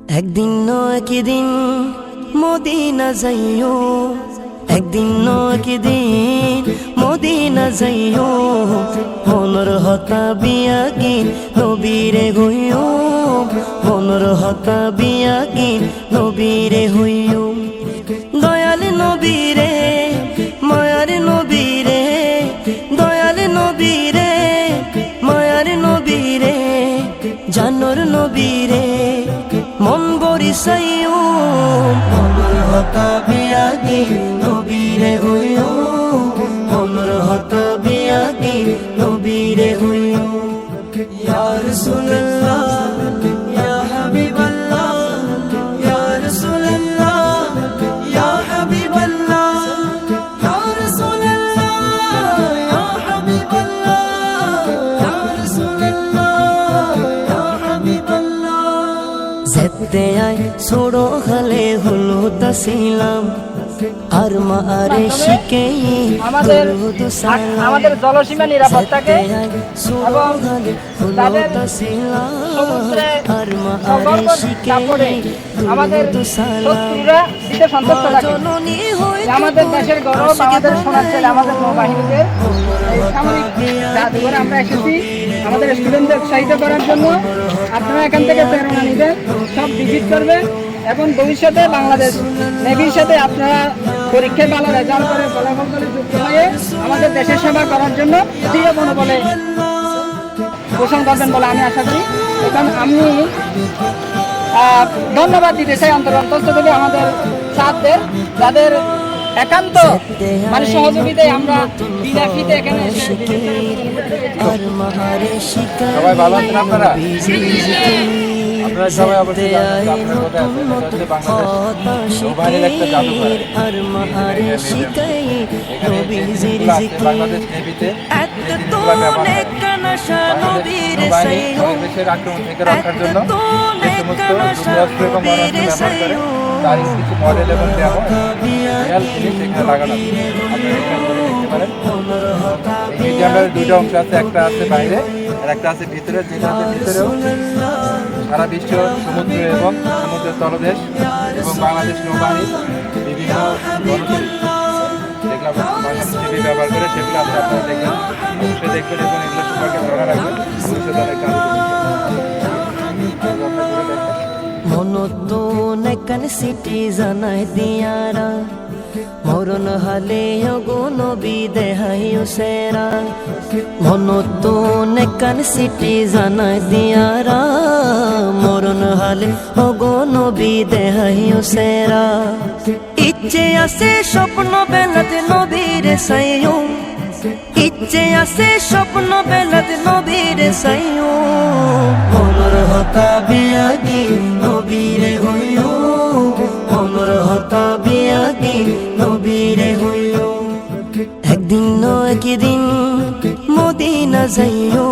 একদিন একদিন মদিনা যাইও, একদিন একদিন মদিনা যাইও, মনর হতা বিয়াগি নবীরে হইও, মনর হতা বিয়াগি নবীরে হইও। দয়াল নবীরে মায়ার নবীরে, দয়াল নবীরে মায়ার নবীরে, জানোর নবীরে মন বরিসাইও, মনর হতা বিয়াগি নবীরে হইও, মনর হতা বিয়াগি নবীরে হইও। ইয়া রাসূলুল্লাহ ইয়া হাবিবাল্লাহ, ইয়া রাসূলুল্লাহ ইয়া হাবিবাল্লাহ, ইয়া রাসূলুল্লাহ ইয়া হাবিবাল্লাহ, ইয়া রাসূলুল্লাহ ইয়া হাবিবাল্লাহ। যেতে আয় ছোড়ো হলে হলো তাসিলাম, আর মারে শিখে আমাদের জলসীমা নিরাপত্তাকে এবং তাদের সমুদ্রে আমাদের শত্রুরা দিতে সন্তুষ্ট থাকে। আমাদের দেশের গৌরব, আমাদের সোনার ছেলে, আমাদের নৌবাহিনীদের সামরিক জাদুঘরে আমরা এসেছি আমাদের স্টুডেন্টদের উৎসাহিত করার জন্য। আপনারা এখান থেকে প্রেরণা নেবেন, সব ভিজিট করবেন এবং ভবিষ্যতে বাংলাদেশ নেভির সাথে আপনারা পরীক্ষায় ভালো রেজাল্ট করে ফলাফল করে যুক্ত হয়ে আমাদের দেশের সেবা করার জন্য দৃঢ় মনোবলে পোষণ করবেন বলে আমি আশা করি। এখন আমি ধন্যবাদ দিতে চাই অন্তঃস্থ থেকে আমাদের ছাত্রদের, যাদের একান্ত মানে সহযোগিতায় আমরা বিনা ফিতে এখানে সবাই ভালো আছেন আপনারা? আপনারা সবাই অবশ্যই বাংলাদেশ একটা জাদুঘর, বাংলাদেশ নেভিতে বাংলাদেশের আক্রমণ থেকে রক্ষার জন্য যে সমস্ত যুদ্ধাস্ত্র এবং অস্ত্র ব্যবহার করে তার কিছু মডেল এবং ডেমো রিয়াল জিনিস এখানে লাগানো আছে। আপনারা এখানে দেখতে পারেন। এই মিউজিয়ামের দুইটা অংশ আছে, একটা আছে বাইরে আর একটা আছে ভিতরে, যেটাতে ভিতরেও সারা বিশ্ব সমুদ্র এবং সমুদ্রের তলদেশ এবং বাংলাদেশ নৌবাহিনীর বিভিন্ন গণতন্ত্র যেগুলো বাংলাদেশ টিভি ব্যবহার করে সেগুলো আপনারা দেখবেন, অবশ্যই দেখবেন এবং এগুলো সবাইকে ধরা রাখবেন। ভবিষ্যতে অনেক কাজ মনতুন কান সিটি জানাই দিয়ারা, মরণ হালে গো নবী দেহাইও সেরা, মনতুন কান সিটি জানাই দিয়ারা, মরণ হালে গো নবী দেহাইও সেরা। ইচ্ছে আছে স্বপ্ন বেলাতে নবীরে সাইও, ইচ্ছে আছে স্বপ্ন বেলাতে নবীরে সাইও, মনর হতা বিয়াগি নবীরে হইও, মনর হতা বিয়াগি নবীরে হইও। একদিন একদিন মদিনা যাইও,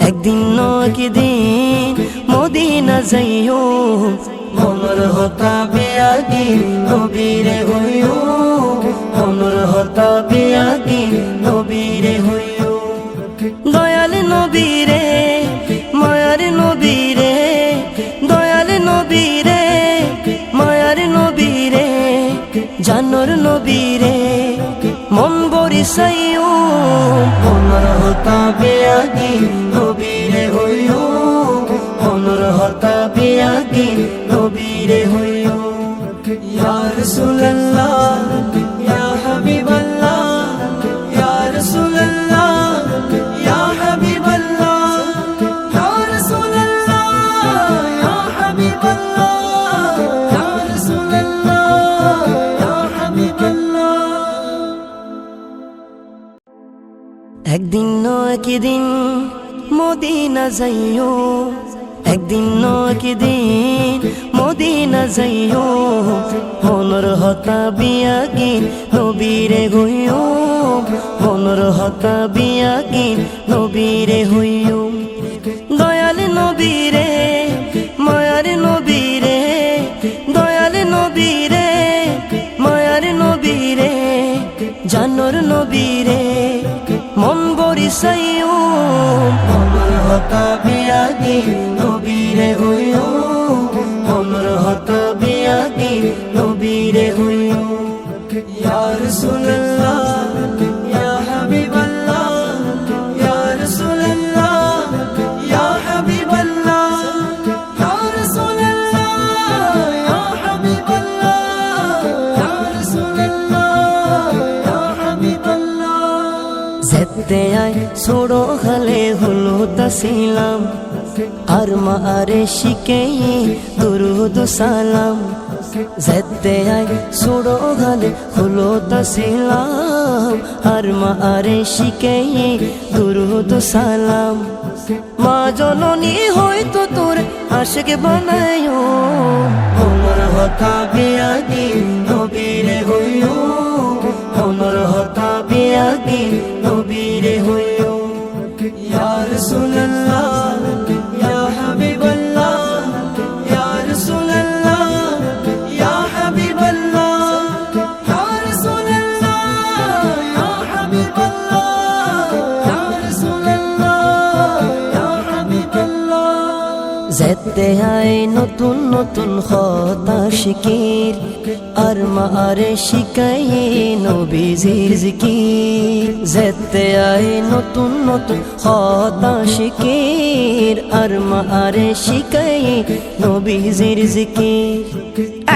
একদিন একদিন মদিনা যাইও, মনর হতা বিয়াগি নবীরে হইও, মনর হতা বিয়াগি নবীরে হইও। দয়াল নবীরে মায়ার নবীরে, দয়াল নবীরে মায়ার নবীরে, জানোর নবীরে মন বরিসাইও, মনর হতা বিয়াগি নবীরে হইও, মনর হতা বিয়াগি নবীরে হইও। ইয়া রাসূলুল্লাহ ইয়া হাবিবাল্লাহ, ইয়া রাসূলুল্লাহ ইয়া হাবিবাল্লাহ, ইয়া রাসূলুল্লাহ ইয়া হাবিবাল্লাহ, ইয়া রাসূলুল্লাহ ইয়া হাবিবাল্লাহ। একদিন একদিন মদিনা যাইও, একদিন একদিন মদিনা যাইও, মনর হতা বিয়াগি নবীরে হইও, মনর হতা বিয়াগি নবীরে হইও। দয়াল নবীরে মায়ার নবীরে, দয়াল নবীরে মায়ার নবীরে, জানোর নবীরে মন বরিসাইও, মনর হতা বিয়াগি নবীরে হইও, তাসিলাম আর মা আরে শিকে দুরুদ সালাম যেতে আয় সুড়ো গালে হলো তাসিলাম আর মা আরে শিকে দুরুদ সালাম মা জননী হয়তো তোর আশিক বানায়ো ওমর হতা বিয়াগি নবীরে হইও ওমর হতা বিয়াগি নবীরে হইও ইয়া রাসূলুল্লাহ ইয়া হাবিবাল্লাহ ইয়া রাসূলুল্লাহ ইয়া হাবিবাল্লাহ ইয়া রাসূলুল্লাহ ইয়া হাবিবাল্লাহ ইয়া রাসূলুল্লাহ ইয়া হাবিবাল্লাহ যেতে আয় নতুন নতুন কথা শিকির আর মা আরে শিকাই নবীজির জিকির যেতে আয় নতুন নতুন কথা শিকির আর মা আরে শিকাই নবীজির জিকির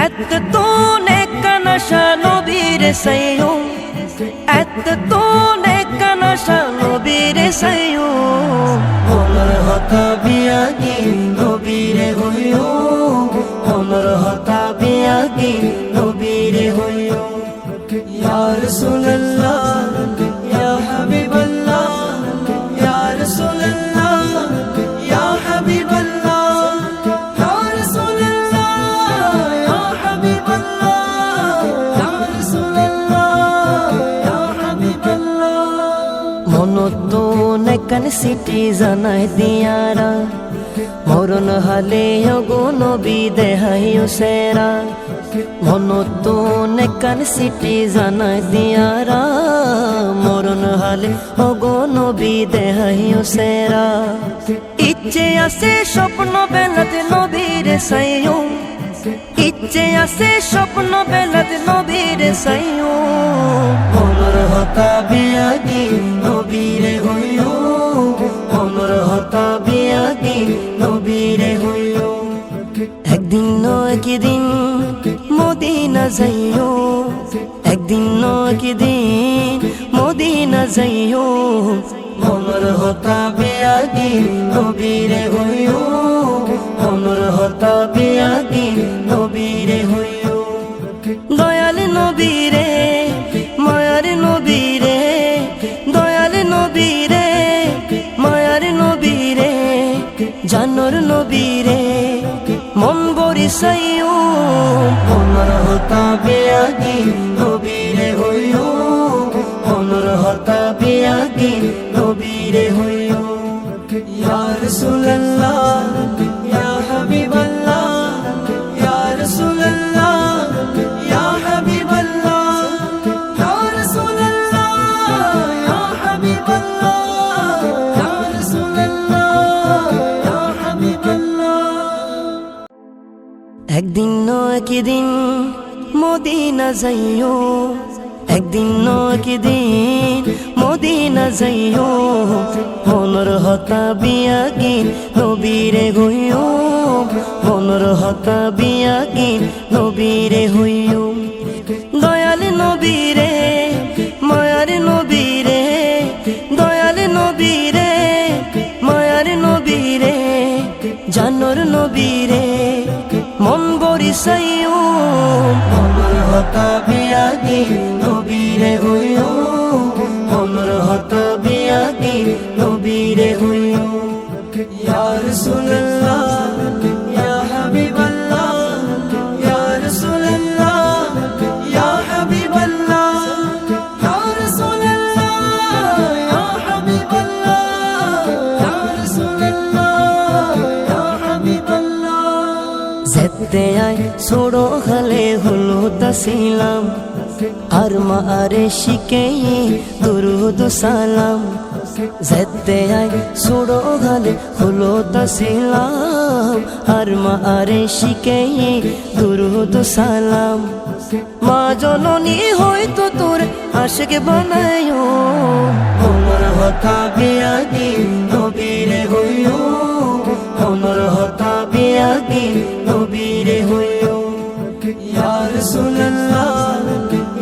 এত তো নেকানাশা নবীর সাইয়ো এত তো নেকানাশা নবীর সাইয়ো ওমর হতা বিয়াগি নবীরে হইও ওমর হতা বিয়াগি নবীরে হইও ইয়া রাসূলুল্লাহ ইয়া হাবিবাল্লাহ ইয়া রাসূলুল্লাহ ইয়া হাবিবাল্লাহ ইয়া রাসূলুল্লাহ ইয়া হাবিবাল্লাহ ইয়া রাসূলুল্লাহ ইয়া হাবিবাল্লাহ মনতো নেকান সিটি জানাই দিয়ারা মরণ হালে ওগো নবী দেহাইও সেরা মনতো নেকান সিটি জানাই দিয়ারা মরণ হালে ওগো নবী দেহাইও সেরা ইচ্ছে আছে স্বপ্ন বেলাতে নবীর সাইয়ো ইচ্ছে আছে স্বপ্ন বেলাতে নবীর সাইয়ো ওমর হতা বিয়াগি নবীরে হইও ওমর হতা বিয়াগি নবীরে হইও একদিন নয় একদিন মদিনা যাইও একদিন নয় একদিন মদিনা যাইও ওমর হতা বিয়াগি নবীরে হইও ওমর হতা বিয়াগি নবীরে হইও দয়াল নবীরে মায়ার নবীরে দয়াল নবীরে মায়ার নবীরে জানোর নবীরে মন বরিসাইও ওমর হতা বিয়াগি নবীরে হইও ওমর হতা বিয়াগি নবীরে হইও ইয়া রাসূলুল্লাহ ইয়া হাবিবাল্লাহ ইয়া রাসূলুল্লাহ ইয়া হাবিবাল্লাহ ইয়া রাসূলুল্লাহ ইয়া হাবিবাল্লাহ ইয়া রাসূলুল্লাহ ইয়া হাবিবাল্লাহ একদিন নয় একদিন মদিনা যাইও একদিন নয় একদিন মদিনা যাইও মনর হতা বিয়াগি নবীরে হইও মনর হতা বিয়াগি নবীরে হইও দয়াল নবীরে মায়ার নবীরে দয়াল নবীরে মায়ার নবীরে জানোর নবীরে মন বরিসাইও ওমর হতা বিয়াগি নবীরে হইও ওমর হতা বিয়াগি নবীরে হইও ইয়া রাসূলুল্লাহ ইয়া হাবিবাল্লাহ ইয়া রাসূলুল্লাহ ইয়া হাবিবাল্লাহ ইয়া রাসূলুল্লাহ ইয়া হাবিবাল্লাহ ইয়া রাসূলুল্লাহ ইয়া হাবিবাল্লাহ যেতে আয় ছোড়ো খালে হলো তাসিলাম আর মা আরে শিকে দুরুদ সালাম যেতে আয় ছোড়ো খালে হলো তাসিলাম আর মা আরে শিকে দুরুদ সালাম মা জননী হয়তো তোর আশিক বানায়ো ওমর হতা বিয়াগি নবীরে হইও ওমর হতা বিয়াগি নবীরে হইও ইয়া রাসূলুল্লাহ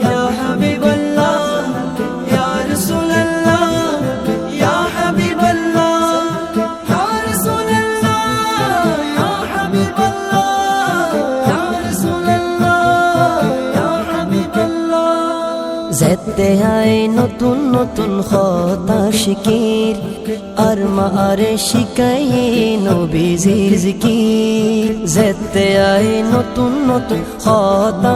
ইয়া হাবিবাল্লাহ ইয়া রাসূলুল্লাহ ইয়া হাবিবাল্লাহ ইয়া যেতে আয় নতুন নতুন কথা শিকির আর মা আরে শিকাই নবীজির জিকির যেতে আয় নতুন নতুন কথা